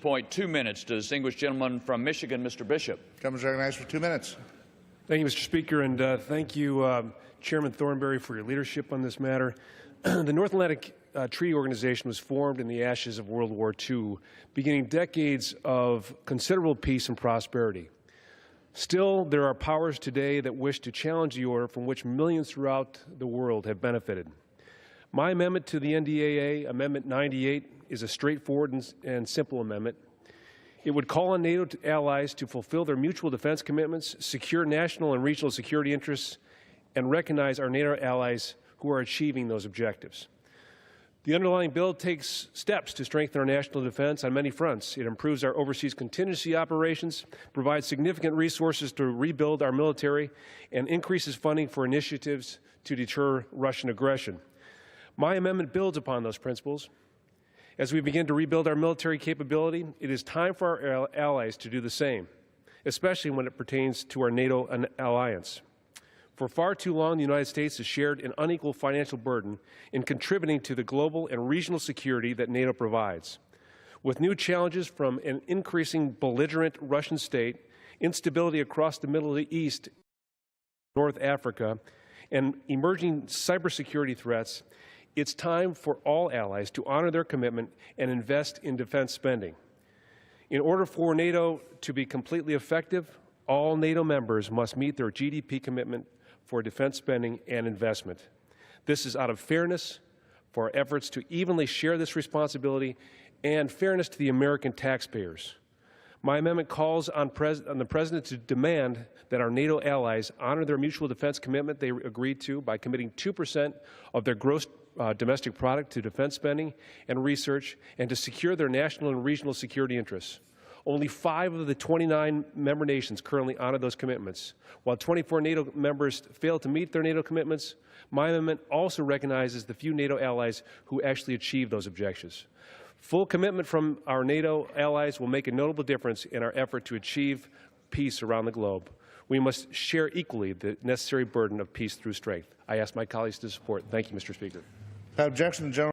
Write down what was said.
point, 2 minutes. Distinguished gentleman from Michigan, Mr. Bishop. Gentleman is recognized for 2 minutes. Thank you, Mr. Speaker, and thank you, Chairman Thornberry, for your leadership on this matter. The North Atlantic Treaty Organization was formed in the ashes of World War II, beginning decades of considerable peace and prosperity. Still, there are powers today that wish to challenge the order from which millions throughout the world have benefited. My amendment to the NDAA, Amendment 98, is a straightforward and simple amendment. It would call on NATO allies to fulfill their mutual defense commitments, secure national and regional security interests, and recognize our NATO allies who are achieving those objectives. The underlying bill takes steps to strengthen our national defense on many fronts. It improves our overseas contingency operations, provides significant resources to rebuild our military, and increases funding for initiatives to deter Russian aggression. My amendment builds upon those principles. As we begin to rebuild our military capability, it is time for our allies to do the same, especially when it pertains to our NATO alliance. For far too long, the United States has shared an unequal financial burden in contributing to the global and regional security that NATO provides. With new challenges from an increasing belligerent Russian state, instability across the Middle East, North Africa, and emerging cybersecurity threats, it's time for all allies to honor their commitment and invest in defense spending. In order for NATO to be completely effective, all NATO members must meet their GDP commitment for defense spending and investment. This is out of fairness for our efforts to evenly share this responsibility and fairness to the American taxpayers. My amendment calls on the President to demand that our NATO allies honor their mutual defense commitment they agreed to by committing 2% of their gross domestic product to defense spending and research, and to secure their national and regional security interests. Only 5 of the 29 member nations currently honor those commitments. While 24 NATO members fail to meet their NATO commitments, my amendment also recognizes the few NATO allies who actually achieve those objectives. Full commitment from our NATO allies will make a notable difference in our effort to achieve peace around the globe. We must share equally the necessary burden of peace through strength. I ask my colleagues to support. Thank you, Mr. Speaker. Without objection, the gentleman